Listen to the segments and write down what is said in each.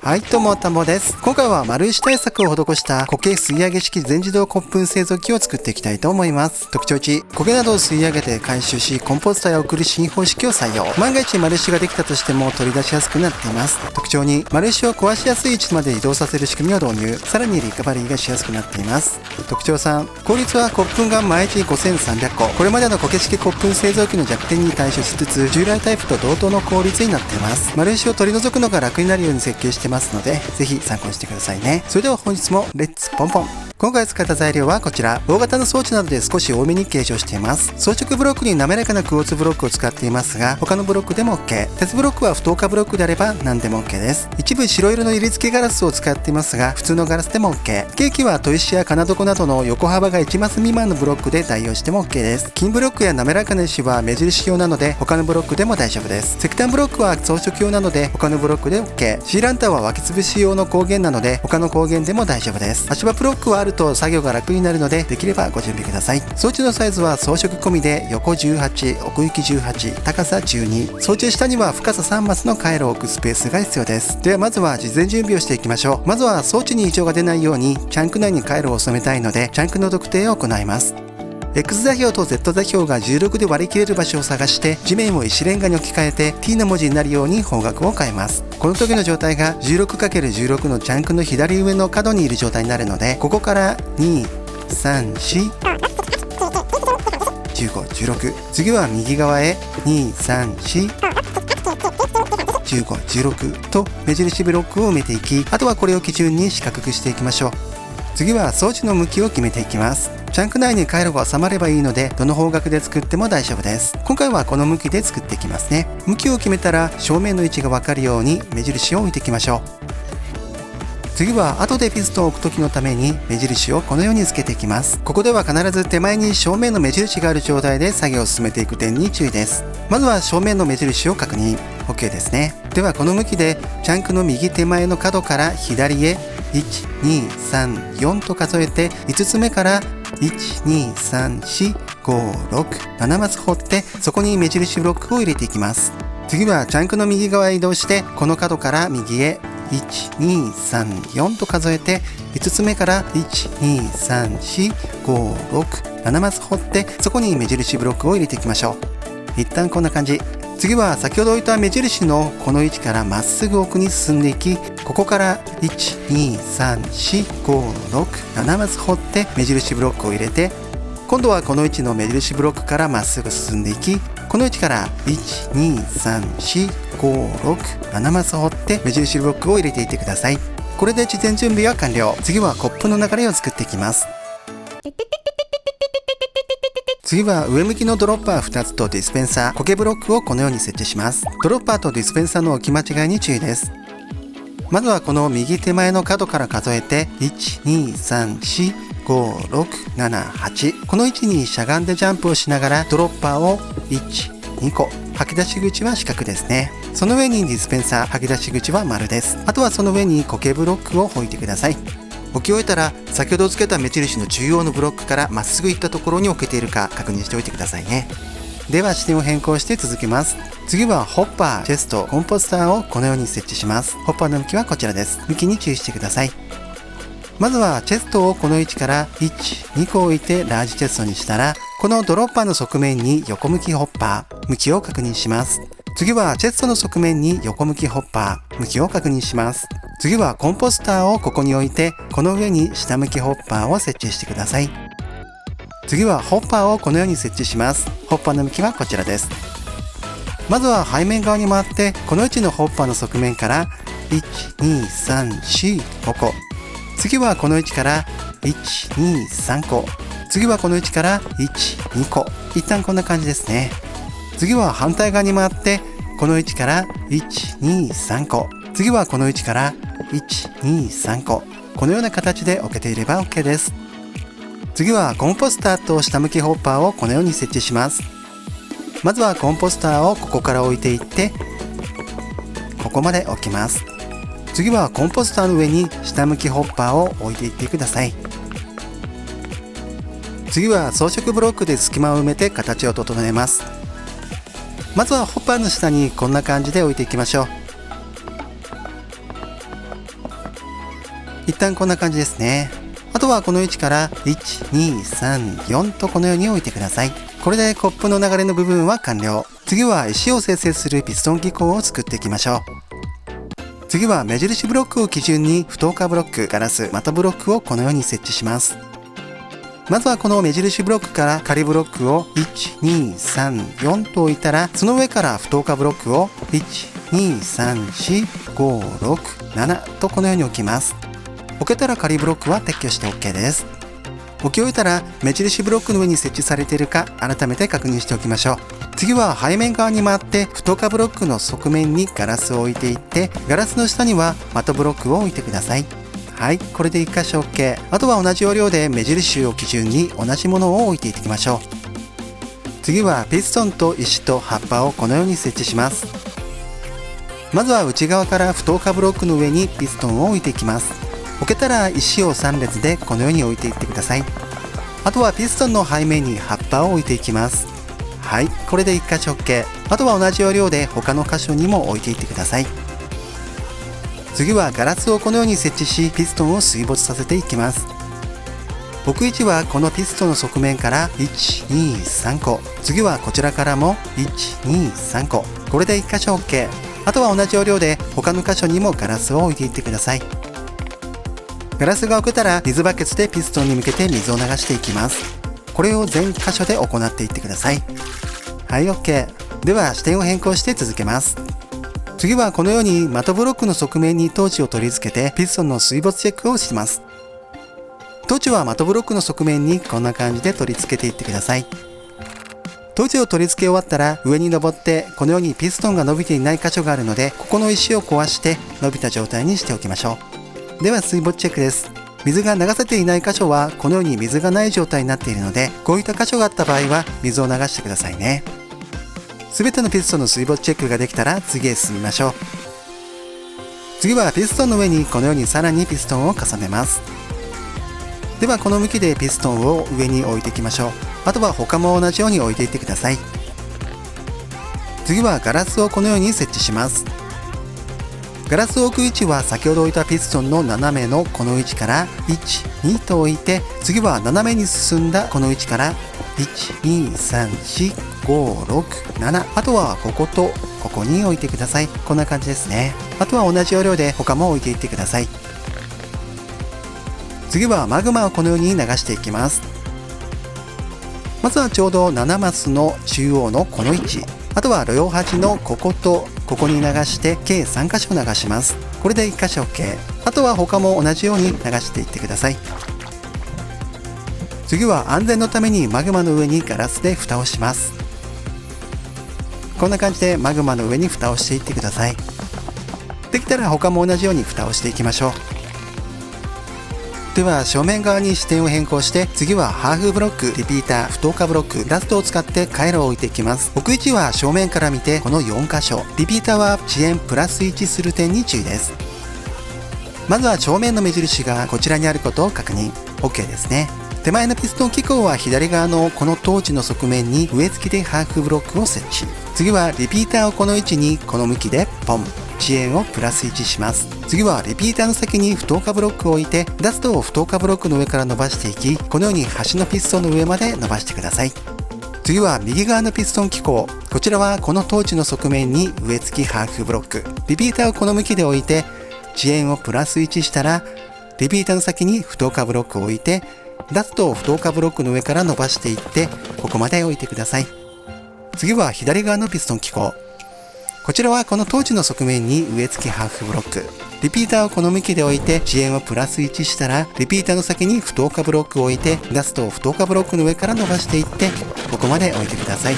はい、どうも田んぼです。今回は丸石対策を施した苔吸い上げ式全自動骨粉製造機を作っていきたいと思います。特徴1、苔などを吸い上げて回収しコンポストへ送る新方式を採用。万が一丸石ができたとしても取り出しやすくなっています。特徴2、丸石を壊しやすい位置まで移動させる仕組みを導入。さらにリカバリーがしやすくなっています。特徴3、効率は骨粉が毎日5300個。これまでの苔式骨粉製造機の弱点に対処しつつ従来タイプと同等の効率になっています。丸石を取り除くのが楽になるように設計してますので、ぜひ参考にしてくださいね。それでは本日もレッツポンポン。今回使った材料はこちら。大型の装置などで少し多めに計上しています。装飾ブロックに滑らかなクォーツブロックを使っていますが、他のブロックでも OK。鉄ブロックは不透過ブロックであれば何でも OK です。一部白色の入れ付けガラスを使っていますが、普通のガラスでも OK。ケーキは砥石や金床などの横幅が1マス未満のブロックで代用しても OK です。金ブロックや滑らかな石は目印用なので他のブロックでも大丈夫です。石炭ブロックは装飾用なので他のブロックで OK。シーランターは湧き潰し用の光源なので他の光源でも大丈夫です。足場ブロックはあると作業が楽になるのでできればご準備ください。装置のサイズは装飾込みで横18、奥行き18、高さ12。装置下には深さ3マスの回路を置くスペースが必要です。ではまずは事前準備をしていきましょう。まずは装置に異常が出ないようにチャンク内に回路を収めたいのでチャンクの特定を行います。X 座標と Z 座標が16で割り切れる場所を探して地面を石レンガに置き換えて T の文字になるように方角を変えます。この時の状態が 16×16 のチャンクの左上の角にいる状態になるので、ここから2、3、4、15、16。次は右側へ2、3、4、15、16と目印ブロックを埋めていき、あとはこれを基準に四角くしていきましょう。次は装置の向きを決めていきます。チャンク内に回路が収まればいいのでどの方角で作っても大丈夫です。今回はこの向きで作っていきますね。向きを決めたら正面の位置が分かるように目印を置いていきましょう。次は後でピストンを置く時のために目印をこのようにつけていきます。ここでは必ず手前に正面の目印がある状態で作業を進めていく点に注意です。まずは正面の目印を確認。 OK ですね。ではこの向きでチャンクの右手前の角から左へ1、2、3、4と数えて5つ目から1、2、3、4、5、6、7マス掘ってそこに目印ブロックを入れていきます。次はチャンクの右側へ移動してこの角から右へ1、2、3、4と数えて5つ目から1、2、3、4、5、6、7マス掘ってそこに目印ブロックを入れていきましょう。一旦こんな感じ。次は先ほど置いた目印のこの位置からまっすぐ奥に進んでいき、ここから1、2、3、4、5、6、7マス掘って目印ブロックを入れて、今度はこの位置の目印ブロックからまっすぐ進んでいき、この位置から1、2、3、4、5、6、7マス掘って目印ブロックを入れていってください。これで事前準備は完了。次はコップの流れを作っていきます。次は上向きのドロッパー2つとディスペンサー、苔ブロックをこのように設置します。ドロッパーとディスペンサーの置き間違いに注意です。まずはこの右手前の角から数えて1、2、3、4、5、6、7、8。この位置にしゃがんでジャンプをしながらドロッパーを1、2個。吐き出し口は四角ですね。その上にディスペンサー、吐き出し口は丸です。あとはその上に苔ブロックを置いてください。置き終えたら先ほどつけた目印の中央のブロックからまっすぐ行ったところに置けているか確認しておいてくださいね。では視点を変更して続けます。次はホッパー、チェスト、コンポスターをこのように設置します。ホッパーの向きはこちらです。向きに注意してください。まずはチェストをこの位置から1、2個置いてラージチェストにしたら、このドロッパーの側面に横向きホッパー、向きを確認します。次はチェストの側面に横向きホッパー、向きを確認します。次はコンポスターをここに置いて、この上に下向きホッパーを設置してください。次はホッパーをこのように設置します。ホッパーの向きはこちらです。まずは背面側に回って、この位置のホッパーの側面から1、2、3、4、5個。次はこの位置から1、2、3個。次はこの位置から1、2個。一旦こんな感じですね。次は反対側に回って、この位置から1、2、3個。次はこの位置から1、2、3個。このような形で置けていれば OK です。次はコンポスターと下向きホッパーをこのように設置します。まずはコンポスターをここから置いていって、ここまで置きます。次はコンポスターの上に下向きホッパーを置いていってください。次は装飾ブロックで隙間を埋めて形を整えます。まずはホッパーの下にこんな感じで置いていきましょう。一旦こんな感じですね。あとはこの位置から1、2、3、4とこのように置いてください。これでコップの流れの部分は完了。次は石を生成するピストン機構を作っていきましょう。次は目印ブロックを基準に不透過ブロック、ガラス、またブロックをこのように設置します。まずはこの目印ブロックから仮ブロックを1、2、3、4と置いたら、その上から不透過ブロックを1、2、3、4、5、6、7とこのように置きます。置けたら仮ブロックは撤去して OK です。置き終えたら目印ブロックの上に設置されているか改めて確認しておきましょう。次は背面側に回って不透過ブロックの側面にガラスを置いていって、ガラスの下にはマットブロックを置いてください。はい、これで1箇所 OK。 あとは同じ要領で目印を基準に同じものを置いていきましょう。次はピストンと石と葉っぱをこのように設置します。まずは内側から不透過ブロックの上にピストンを置いていきます。置けたら石を3列でこのように置いていってください。あとはピストンの背面に葉っぱを置いていきます。はい、これで1箇所 OK。 あとは同じ要領で他の箇所にも置いていってください。次はガラスをこのように設置し、ピストンを水没させていきます。置く位置はこのピストンの側面から1、2、3個、次はこちらからも1、2、3個、これで1箇所 OK。 あとは同じ要領で他の箇所にもガラスを置いていってください。ガラスが置けたら水バケツでピストンに向けて水を流していきます。これを全箇所で行っていってください。はい、 OK。 では視点を変更して続けます。次はこのようにマットブロックの側面にトーチを取り付けてピストンの水没チェックをします。トーチはマットブロックの側面にこんな感じで取り付けていってください。トーチを取り付け終わったら上に登ってこのようにピストンが伸びていない箇所があるので、ここの石を壊して伸びた状態にしておきましょう。では水没チェックです。水が流せていない箇所はこのように水がない状態になっているので、こういった箇所があった場合は水を流してくださいね。すべてのピストンの水没チェックができたら次へ進みましょう。次はピストンの上にこのようにさらにピストンを重ねます。ではこの向きでピストンを上に置いていきましょう。あとは他も同じように置いていってください。次はガラスをこのように設置します。ガラスを置く位置は先ほど置いたピストンの斜めのこの位置から1、2と置いて、次は斜めに進んだこの位置から1、2、3、4、5、6、7、あとはこことここに置いてください。こんな感じですね。あとは同じ要領で他も置いていってください。次はマグマをこのように流していきます。まずはちょうど7マスの中央のこの位置、あとは両端のこことここに流して計3箇所流します。これで1箇所 OK。 あとは他も同じように流していってください。次は安全のためにマグマの上にガラスで蓋をします。こんな感じでマグマの上に蓋をしていってください。できたら他も同じように蓋をしていきましょう。では正面側に視点を変更して、次はハーフブロック、リピーター、不透過ブロック、ラストを使って回路を置いていきます。置く位置は正面から見てこの4箇所、リピーターは遅延プラス1する点に注意です。まずは正面の目印がこちらにあることを確認。 OK ですね。手前のピストン機構は左側のこのトーチの側面に上付きでハーフブロックを設置。次はリピーターをこの位置にこの向きでポン、遅延をプラス1します。次はリピーターの先に不透過ブロックを置いて、ダストを不透過ブロックの上から伸ばしていき、このように端のピストンの上まで伸ばしてください。次は右側のピストン機構、こちらはこのトーチの側面に上付きハーフブロック、リピーターをこの向きで置いて遅延をプラス1したら、リピーターの先に不透過ブロックを置いて、ダストを不透過ブロックの上から伸ばしていってここまで置いてください。次は左側のピストン機構、こちらはこのトーチの側面に上付きハーフブロック、リピーターをこの向きで置いて遅延をプラス1したら、リピーターの先に不透過ブロックを置いてダストを不透過ブロックの上から伸ばしていってここまで置いてください。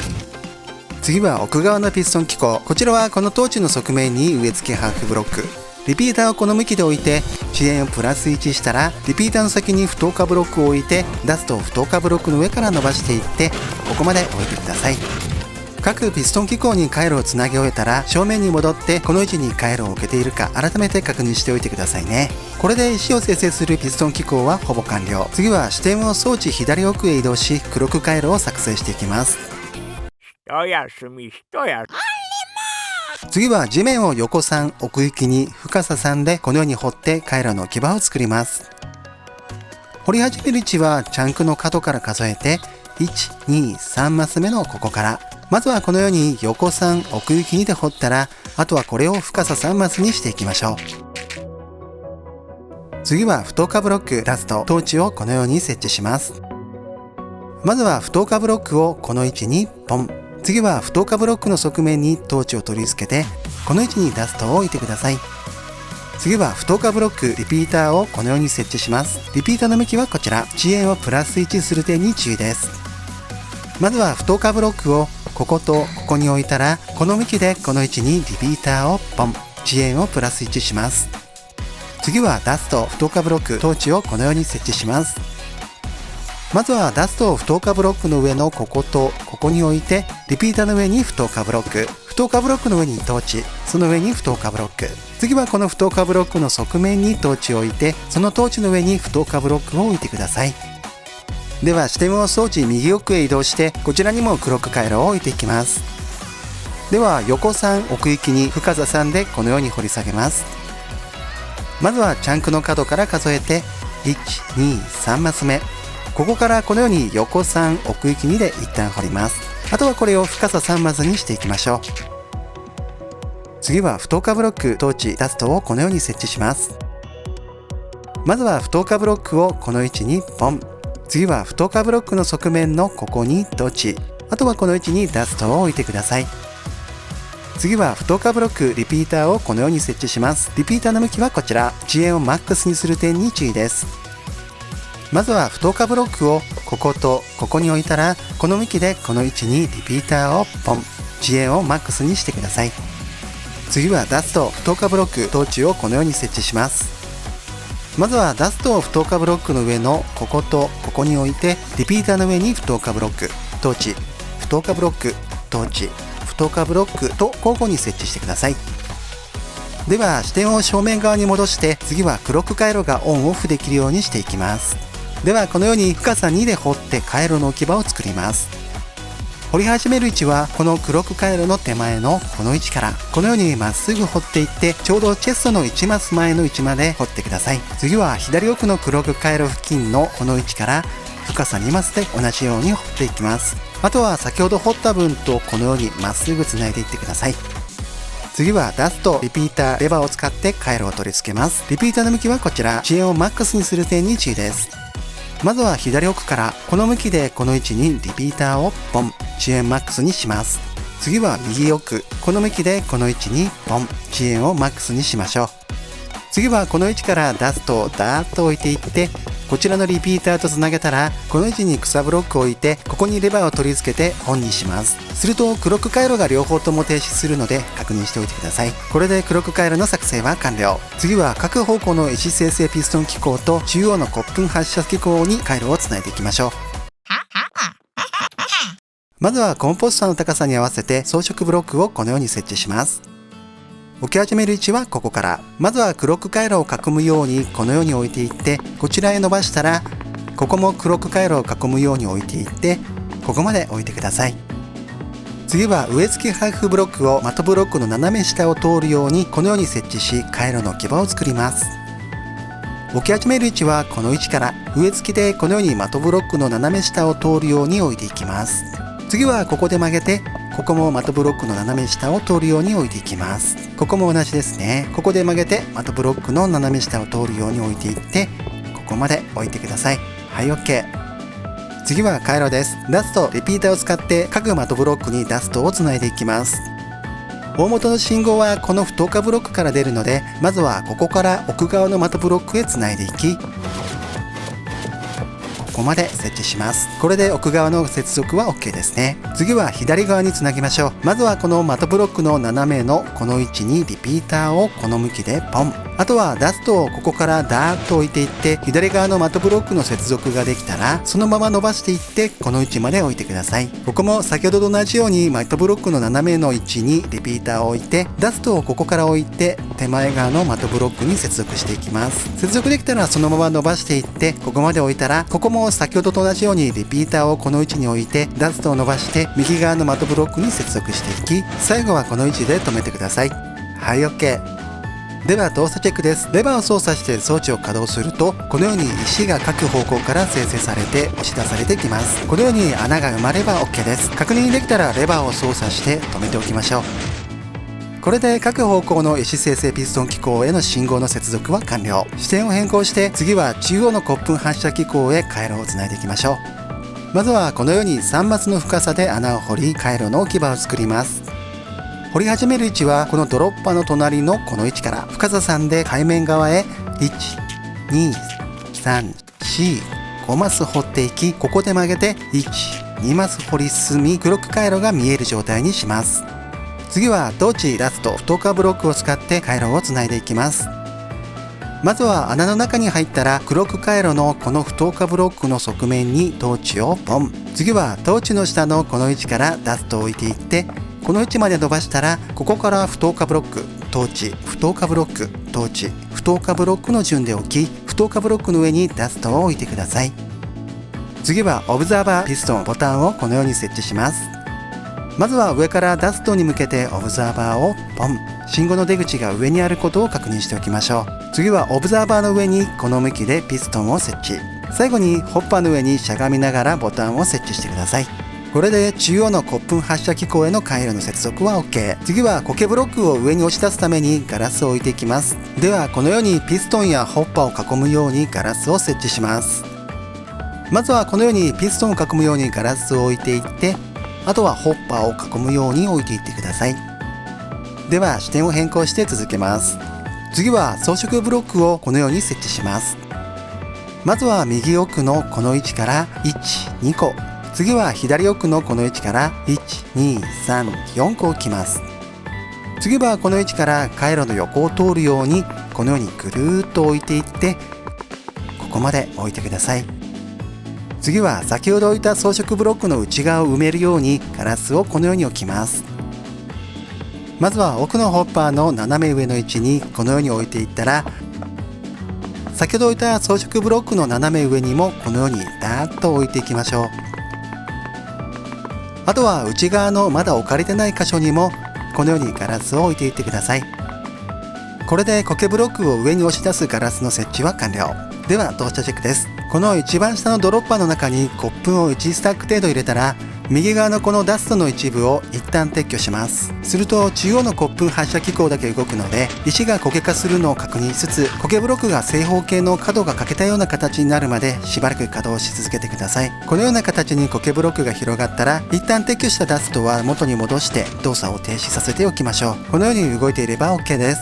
次は奥側のピストン機構、こちらはこのトーチの側面に上付きハーフブロック、リピーターをこの向きで置いて遅延をプラス1したら、リピーターの先に不透過ブロックを置いてダストを不透過ブロックの上から伸ばしていってここまで置いてください。各ピストン機構に回路をつなぎ終えたら、正面に戻ってこの位置に回路を置けているか改めて確認しておいてくださいね。これで石を生成するピストン機構はほぼ完了。次は視点を装置左奥へ移動し、クロック回路を作成していきます。一休み一休み。次は地面を横3奥行きに深さ3でこのように掘って回路の置き場を作ります。掘り始める位置はチャンクの角から数えて1、2、3マス目のここから。まずはこのように横3奥行き2で掘ったら、あとはこれを深さ3マスにしていきましょう。次は不等化ブロックラストトーチをこのように設置します。まずは不等化ブロックをこの位置にポン。次は不等化ブロックの側面にトーチを取り付けてこの位置にダストを置いてください。次は不等化ブロックリピーターをこのように設置します。リピーターの向きはこちら。遅延をプラス1する点に注意です。まずは不等化ブロックをこことここに置いたら、この向きでこの位置にリピーターをポン。遅延をプラス1します。次はダスト不等化ブロックトーチをこのように設置します。まずはダストを不等化ブロックの上のこことここに置いて、リピーターの上に不等化ブロック、不等化ブロックの上にトーチ、その上に不等化ブロック。次はこの不等化ブロックの側面にトーチを置いて、そのトーチの上に不等化ブロックを置いてください。では視点を装置右奥へ移動して、こちらにもクロック回路を置いていきます。では横3奥行きに深さ3でこのように掘り下げます。まずはチャンクの角から数えて1、2、3マス目。ここからこのように横3奥行き2で一旦掘ります。あとはこれを深さ3マスにしていきましょう。次は不等化ブロックトーチダストをこのように設置します。まずは不等化ブロックをこの位置にポン。次は不等化ブロックの側面のここにトーチ、あとはこの位置にダストを置いてください。次は不等化ブロックリピーターをこのように設置します。リピーターの向きはこちら。遅延をマックスにする点に注意です。まずは不等化ブロックをこことここに置いたら、この向きでこの位置にリピーターをポン。遅延をマックスにしてください。次はダスト不等化ブロックトーチをこのように設置します。まずはダストを不等化ブロックの上のこことここに置いて、リピーターの上に不等化ブロックトーチ、不等化ブロックトーチ、不等化ブロックと交互に設置してください。では視点を正面側に戻して、次はクロック回路がオンオフできるようにしていきます。ではこのように深さ2で掘って回路の置き場を作ります。掘り始める位置はこのクロック回路の手前のこの位置からこのようにまっすぐ掘っていって、ちょうどチェストの1マス前の位置まで掘ってください。次は左奥のクロック回路付近のこの位置から深さ2マスで同じように掘っていきます。あとは先ほど掘った分とこのようにまっすぐつないでいってください。次はダストリピーターレバーを使って回路を取り付けます。リピーターの向きはこちら。遅延をマックスにする点に注意です。まずは左奥からこの向きでこの位置にリピーターをポン。遅延マックスにします。次は右奥この向きでこの位置にポン。遅延をマックスにしましょう。次はこの位置からダストをダーッと置いていって、こちらのリピーターとつなげたら、この位置に草ブロックを置いて、ここにレバーを取り付けてオンにします。するとクロック回路が両方とも停止するので確認しておいてください。これでクロック回路の作成は完了。次は各方向の意思生成ピストン機構と中央のコップン発射機構に回路をつないでいきましょう。まずはコンポスターの高さに合わせて装飾ブロックをこのように設置します。置き始める位置はここから。まずはクロック回路を囲むようにこのように置いていって、こちらへ伸ばしたら、ここもクロック回路を囲むように置いていって、ここまで置いてください。次は植え付け配布ブロックを的ブロックの斜め下を通るようにこのように設置し、回路の置き場を作ります。置き始める位置はこの位置から。植え付けでこのように的ブロックの斜め下を通るように置いていきます。次はここで曲げて、ここも的ブロックの斜め下を通るように置いていきます。ここも同じですね。ここで曲げて的ブロックの斜め下を通るように置いていって、ここまで置いてください。はい、 OK。 次は回路です。ダストリピーターを使って各的ブロックにダストをつないでいきます。大元の信号はこの不等化ブロックから出るので、まずはここから奥側の的ブロックへつないでいき、ここまで設置します。これで奥側の接続は OK ですね。次は左側につなぎましょう。まずはこの的ブロックの斜めのこの位置にリピーターをこの向きでポン。あとはダストをここからダーッと置いていって、左側の的ブロックの接続ができたらそのまま伸ばしていってこの位置まで置いてください。ここも先ほどと同じように的ブロックの斜めの位置にリピーターを置いて、ダストをここから置いて手前側の的ブロックに接続していきます。接続できたらそのまま伸ばしていって、ここまで置いたらここもも先ほどと同じようにリピーターをこの位置に置いてダストを伸ばして右側の的ブロックに接続していき、最後はこの位置で止めてください。はい、 OK。 では動作チェックです。レバーを操作して装置を稼働すると、このように石が各方向から生成されて押し出されてきます。このように穴が埋まれば OK です。確認できたらレバーを操作して止めておきましょう。これで各方向の石生成ピストン機構への信号の接続は完了。視点を変更して次は中央のコップン発射機構へ回路をつないでいきましょう。まずはこのように3マスの深さで穴を掘り、回路の置き場を作ります。掘り始める位置はこのドロッパーの隣のこの位置から深さ3で海面側へ1、2、3、4、5マス掘っていき、ここで曲げて1、2マス掘り進み、クロック回路が見える状態にします。次はトーチ、ラスト、不透過ブロックを使って回路をつないでいきます。まずは穴の中に入ったらクロック回路のこの不透過ブロックの側面にトーチをポン。次はトーチの下のこの位置からダストを置いていって、この位置まで伸ばしたら、ここから不透過ブロック、トーチ、不透過ブロック、トーチ、不透過ブロックの順で置き、不透過ブロックの上にダストを置いてください。次はオブザーバーピストンボタンをこのように設置します。まずは上からダストに向けてオブザーバーをポン。信号の出口が上にあることを確認しておきましょう。次はオブザーバーの上にこの向きでピストンを設置。最後にホッパーの上にしゃがみながらボタンを設置してください。これで中央のコップン発射機構への回路の接続は OK。 次はコケブロックを上に押し出すためにガラスを置いていきます。ではこのようにピストンやホッパーを囲むようにガラスを設置します。まずはこのようにピストンを囲むようにガラスを置いていって、あとはホッパーを囲むように置いていってください。では視点を変更して続けます。次は装飾ブロックをこのように設置します。まずは右奥のこの位置から1、2個。次は左奥のこの位置から1、2、3、4個置きます。次はこの位置から回路の横を通るようにこのようにぐるーっと置いていって、ここまで置いてください。次は先ほど置いた装飾ブロックの内側を埋めるようにガラスをこのように置きます。まずは奥のホッパーの斜め上の位置にこのように置いていったら、先ほど置いた装飾ブロックの斜め上にもこのようにダーッと置いていきましょう。あとは内側のまだ置かれてない箇所にもこのようにガラスを置いていってください。これでコケブロックを上に押し出すガラスの設置は完了。では動作チェックです。この一番下のドロッパーの中にコップを1スタック程度入れたら、右側のこのダストの一部を一旦撤去します。すると中央のコップ発射機構だけ動くので、石が苔化するのを確認しつつ、苔ブロックが正方形の角が欠けたような形になるまでしばらく稼働し続けてください。このような形に苔ブロックが広がったら、一旦撤去したダストは元に戻して動作を停止させておきましょう。このように動いていれば OK です。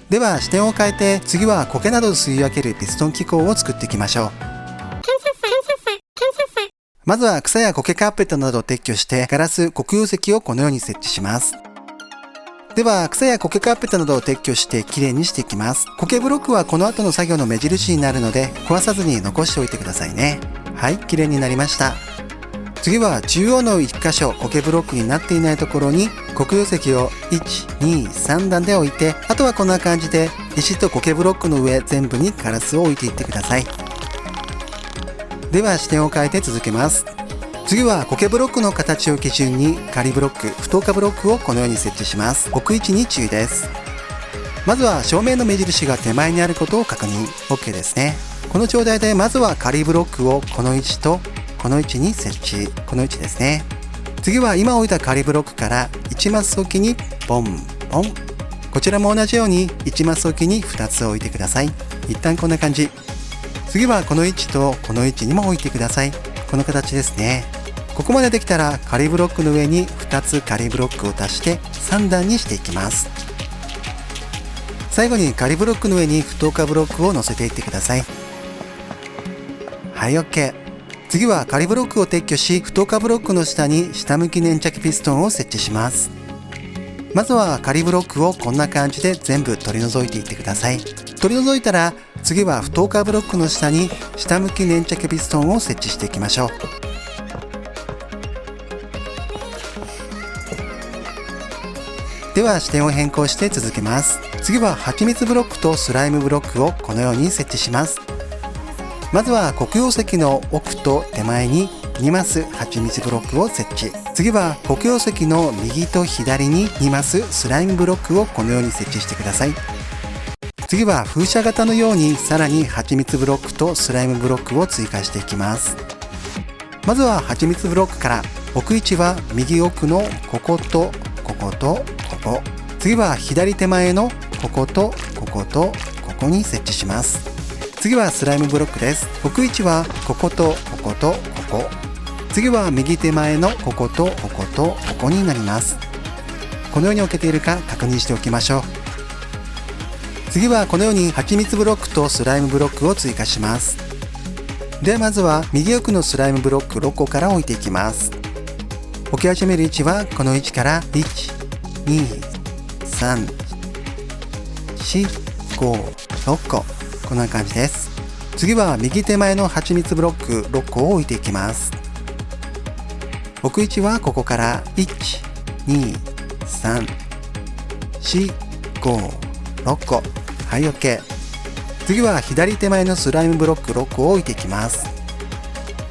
では視点を変えて、次は苔などを吸い分けるピストン機構を作っていきましょう。まずは草や苔カーペットなどを撤去してガラス黒曜石をこのように設置します。では草や苔カーペットなどを撤去してきれいにしていきます。苔ブロックはこの後の作業の目印になるので壊さずに残しておいてくださいね。はい、きれいになりました。次は中央の1箇所苔ブロックになっていないところに黒曜石を1、2、3段で置いて、あとはこんな感じで石と苔ブロックの上全部にガラスを置いていってください。では視点を変えて続けます。次は苔ブロックの形を基準に仮ブロック、不透過ブロックをこのように設置します。置く位置に注意です。まずは正面の目印が手前にあることを確認。 OK ですね。この状態でまずは仮ブロックをこの位置とこの位置に設置。この位置ですね。次は今置いた仮ブロックから1マス置きにポンポン。こちらも同じように1マス置きに2つ置いてください。一旦こんな感じ。次はこの位置とこの位置にも置いてください。この形ですね。ここまでできたら仮ブロックの上に2つ仮ブロックを足して3段にしていきます。最後に仮ブロックの上に不透過ブロックを乗せていってください。はい、 OK。 次は仮ブロックを撤去し、不透過ブロックの下に下向き粘着ピストンを設置します。まずは仮ブロックをこんな感じで全部取り除いていってください。取り除いたら次は不透過ブロックの下に下向き粘着ピストンを設置していきましょう。では視点を変更して続けます。次は蜂蜜ブロックとスライムブロックをこのように設置します。まずは黒曜石の奥と手前に2マス蜂蜜ブロックを設置。次は黒曜石の右と左に2マススライムブロックをこのように設置してください。次は風車型のようにさらに蜂蜜ブロックとスライムブロックを追加していきます。まずは蜂蜜ブロックから置く位置は右奥のこことこことここ。次は左手前のこことこことここに設置します。次はスライムブロックです。置く位置はこことこことここ。次は右手前のこことこことここになります。このように置けているか確認しておきましょう。次はこのように蜂蜜ブロックとスライムブロックを追加します。ではまずは右奥のスライムブロック6個から置いていきます。置き始める位置はこの位置から1、2、3、4、5、6個。こんな感じです。次は右手前の蜂蜜ブロック6個を置いていきます。置く位置はここから1、2、3、4、5、6個。はい、OK。次は左手前のスライムブロック6個を置いていきます。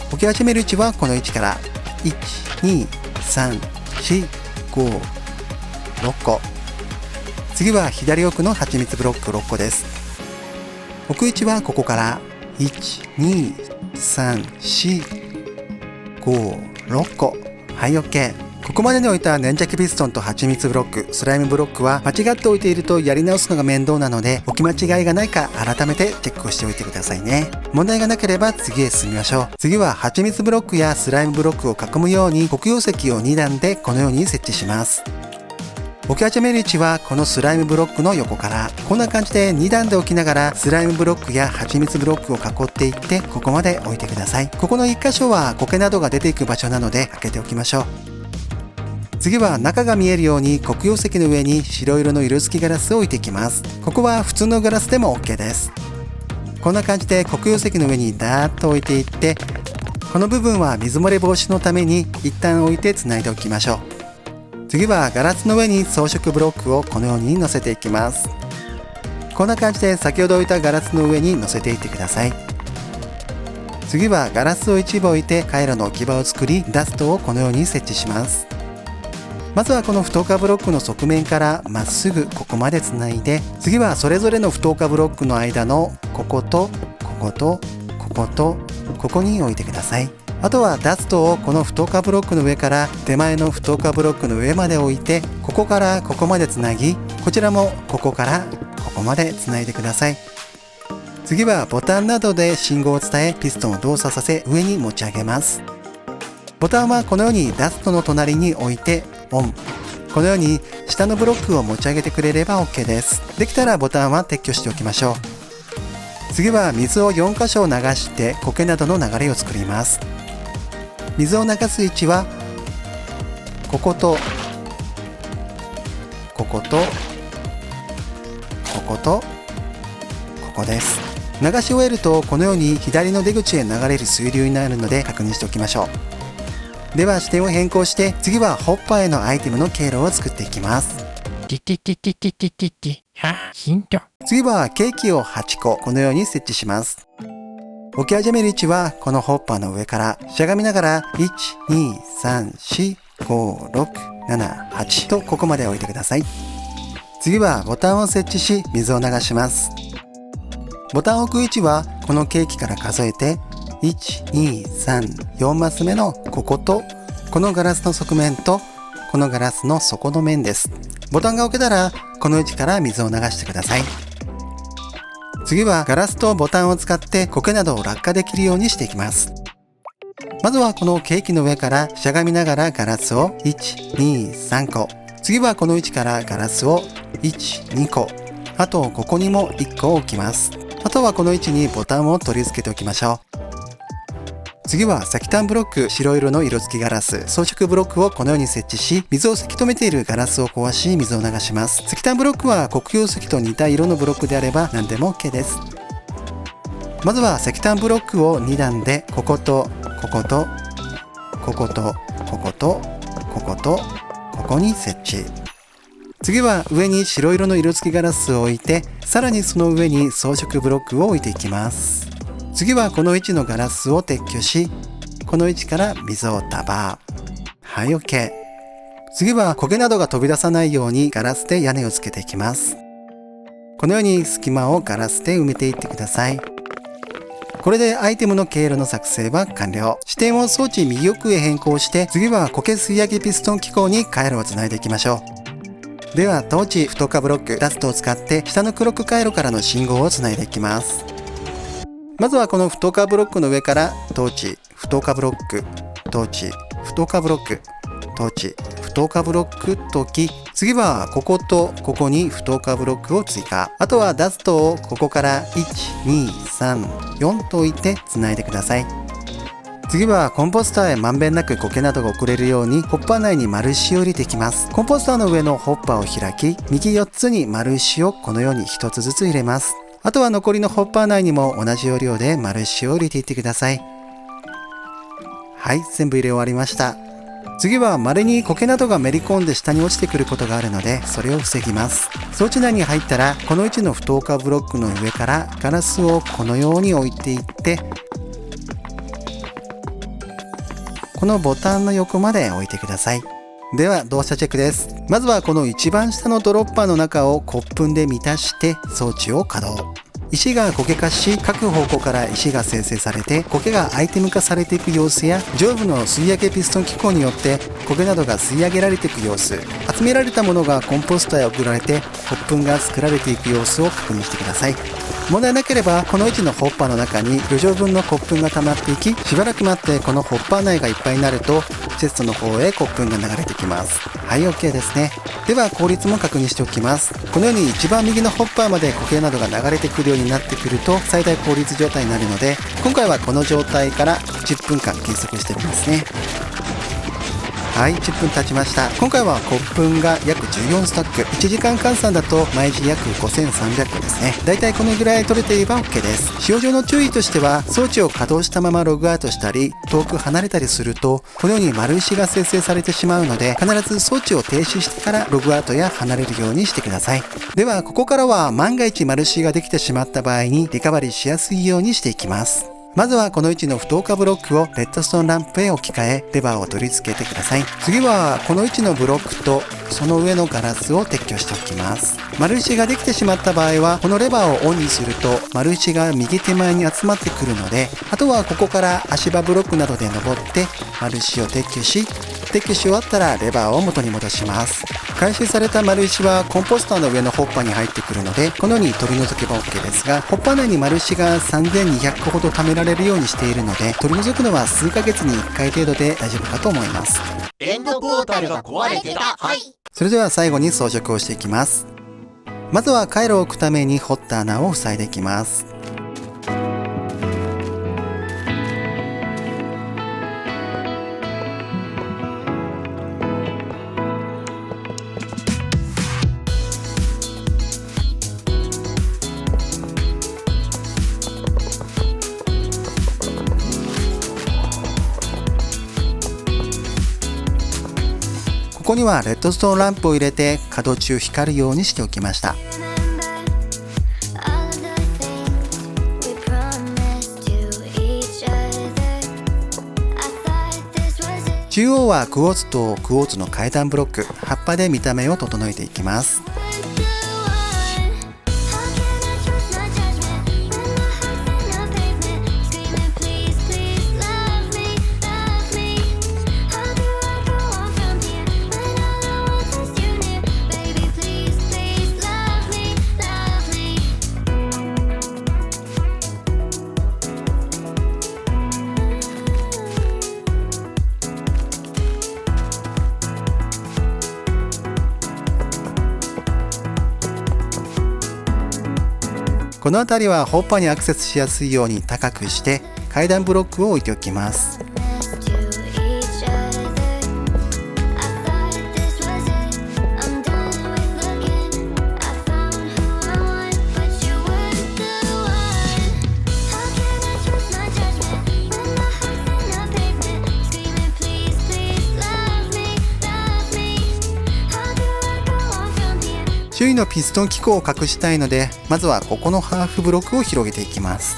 置き始める位置はこの位置から1、2、3、4、5、6個。次は左奥の蜂蜜ブロック6個です。置く位置はここから1、2、3、4、5、6個。はい、OK。ここまでに置いた粘着ピストンと蜂蜜ブロック、スライムブロックは間違って置いているとやり直すのが面倒なので、置き間違いがないか改めてチェックをしておいてくださいね。問題がなければ次へ進みましょう。次は蜂蜜ブロックやスライムブロックを囲むように黒曜石を2段でこのように設置します。置き始める位置はこのスライムブロックの横からこんな感じで2段で置きながらスライムブロックや蜂蜜ブロックを囲っていってここまで置いてください。ここの1箇所は苔などが出ていく場所なので開けておきましょう。次は中が見えるように黒曜石の上に白色の色付きガラスを置いていきます。ここは普通のガラスでも OK です。こんな感じで黒曜石の上にダーッと置いていって、この部分は水漏れ防止のために一旦置いてつないでおきましょう。次はガラスの上に装飾ブロックをこのように乗せていきます。こんな感じで先ほど置いたガラスの上に乗せていってください。次はガラスを一部置いて回路の置き場を作り、ダストをこのように設置します。まずはこの不透過ブロックの側面からまっすぐここまでつないで、次はそれぞれの不透過ブロックの間のこことこことこことここに置いてください。あとはダストをこの不透過ブロックの上から手前の不透過ブロックの上まで置いて、ここからここまでつなぎ、こちらもここからここまでつないでください。次はボタンなどで信号を伝え、ピストンを動作させ上に持ち上げます。ボタンはこのようにダストの隣に置いてオン。このように下のブロックを持ち上げてくれれば OK です。できたらボタンは撤去しておきましょう。次は水を4箇所流して苔などの流れを作ります。水を流す位置はこことこことこことここです。流し終えるとこのように左の出口へ流れる水流になるので確認しておきましょう。では視点を変更して次はホッパーへのアイテムの経路を作っていきます。ヒント。次はケーキを8個このように設置します。置き始める位置はこのホッパーの上からしゃがみながら 1,2,3,4,5,6,7,8 とここまで置いてください。次はボタンを設置し水を流します。ボタンを置く位置はこのケーキから数えて 1,2,3,4 マス目のこことこのガラスの側面とこのガラスの底の面です。ボタンが置けたらこの位置から水を流してください。次はガラスとボタンを使って苔などを落下できるようにしていきます。まずはこのケーキの上からしゃがみながらガラスを 1,2,3 個、次はこの位置からガラスを 1,2 個、あとここにも1個置きます。あとはこの位置にボタンを取り付けておきましょう。次は石炭ブロック、白色の色付きガラス、装飾ブロックをこのように設置し、水をせき止めているガラスを壊し水を流します。石炭ブロックは黒曜石と似た色のブロックであれば何でも OK です。まずは石炭ブロックを2段でこことこことこことこことこことここに設置。次は上に白色の色付きガラスを置いて、さらにその上に装飾ブロックを置いていきます。次はこの位置のガラスを撤去し、この位置から水を束。はい、OK。次は焦げなどが飛び出さないようにガラスで屋根をつけていきます。このように隙間をガラスで埋めていってください。これでアイテムの経路の作成は完了。視点を装置右奥へ変更して、次は苔吸い上げピストン機構に回路をつないでいきましょう。ではトーチ、太化ブロック、ダストを使って下のクロック回路からの信号をつないでいきます。まずはこの太化ブロックの上からトーチ、太化ブロック、トーチ、太化ブロック、トーチ、太化ブロックと置き、次はこことここに太化ブロックを追加。あとはダストをここから1、2、3、4と置いてつないでください。次はコンポスターへまんべんなく苔などが送れるようにホッパー内に丸石を入れていきます。コンポスターの上のホッパーを開き、右4つに丸石をこのように1つずつ入れます。あとは残りのホッパー内にも同じ要領で丸石を入れていってください。はい、全部入れ終わりました。次は稀に苔などがめり込んで下に落ちてくることがあるので、それを防ぎます。装置内に入ったら、この位置の不透過ブロックの上からガラスをこのように置いていって、このボタンの横まで置いてください。では動作チェックです。まずはこの一番下のドロッパーの中を骨粉で満たして装置を稼働。石が苔化し、各方向から石が生成されて苔がアイテム化されていく様子や、上部の吸い上げピストン機構によって苔などが吸い上げられていく様子、集められたものがコンポスターへ送られて骨粉が作られていく様子を確認してください。問題なければこの位置のホッパーの中に余剰分の骨粉が溜まっていき、しばらく待ってこのホッパー内がいっぱいになるとチェストの方へ骨粉が流れてきます。はい、 OK ですね。では効率も確認しておきます。このように一番右のホッパーまで苔などが流れてくるようになってくると最大効率状態になるので、今回はこの状態から10分間計測してみますね。はい、10分経ちました。今回は骨粉が約14スタック、1時間換算だと毎時約5300個ですね。だいたいこのぐらい取れていれば OK です。使用上の注意としては、装置を稼働したままログアウトしたり遠く離れたりするとこのように丸石が生成されてしまうので、必ず装置を停止してからログアウトや離れるようにしてください。ではここからは万が一丸石ができてしまった場合にリカバリーしやすいようにしていきます。まずはこの位置の不透過ブロックをレッドストーンランプへ置き換え、レバーを取り付けてください。次はこの位置のブロックとその上のガラスを撤去しておきます。丸石ができてしまった場合はこのレバーをオンにすると丸石が右手前に集まってくるので、あとはここから足場ブロックなどで登って丸石を撤去し終わったらレバーを元に戻します。回収された丸石はコンポスターの上のホッパーに入ってくるので、このように取り除けば OK ですが、ホッパー内に丸石が3200個ほど貯められるようにしているので、取り除くのは数ヶ月に1回程度で大丈夫かと思います。エンドポータルが壊れてた。はい。それでは最後に装飾をしていきます。まずは回路を置くために掘った穴を塞いでいきます。ここにはレッドストーンランプを入れて稼働中光るようにしておきました。中央はクォーツとクォーツの階段ブロック、葉っぱで見た目を整えていきます。この辺りはホッパーにアクセスしやすいように高くして階段ブロックを置いておきます。周囲のピストン機構を隠したいので、まずはここのハーフブロックを広げていきます。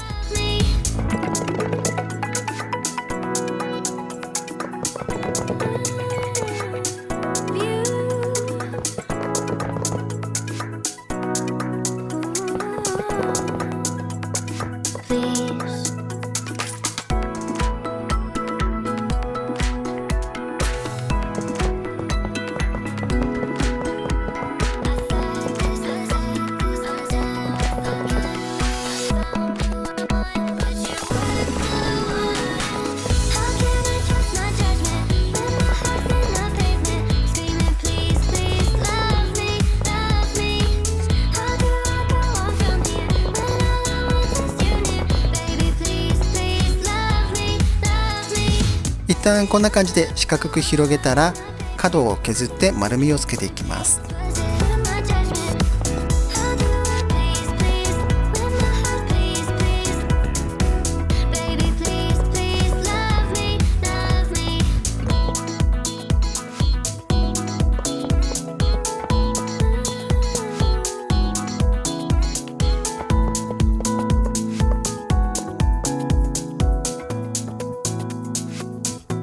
旦こんな感じで四角く広げたら、角を削って丸みをつけていきます。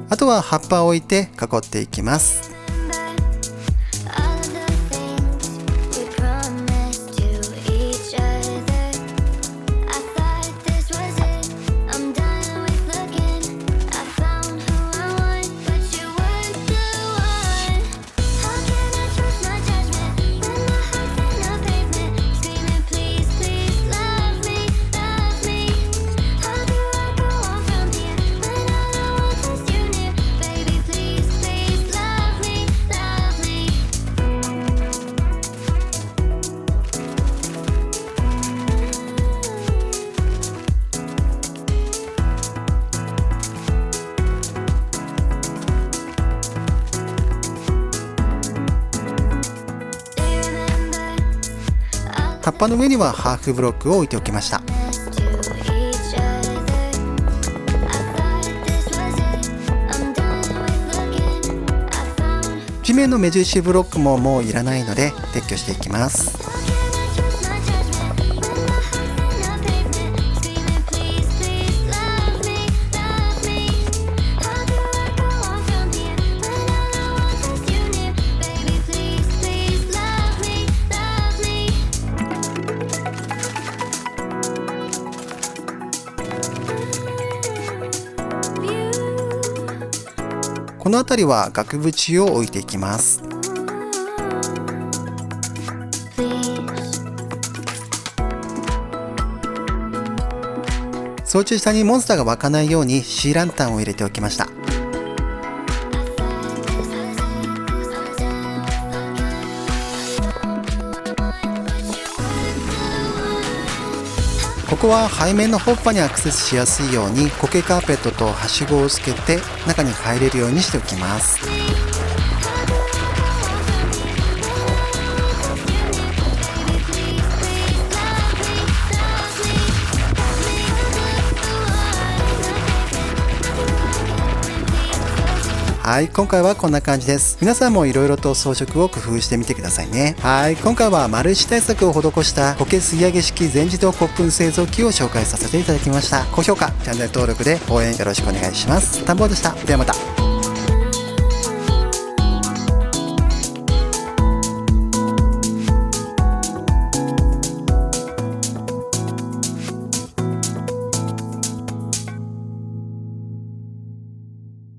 あとは葉っぱを置いて囲っていきます。葉っぱの上にはハーフブロックを置いておきました。地面の目印ブロックももういらないので撤去していきます。この辺りは額縁を置いていきます。装置下にモンスターが湧かないようにシーランタンを入れておきました。ここは背面のホッパにアクセスしやすいように苔カーペットとはしごをつけて中に入れるようにしておきます。はい、今回はこんな感じです。皆さんもいろいろと装飾を工夫してみてくださいね。はい、今回は丸石対策を施した苔吸い上げ式全自動コップ製造機を紹介させていただきました。高評価、チャンネル登録で応援よろしくお願いします。田んぼでした。ではまた。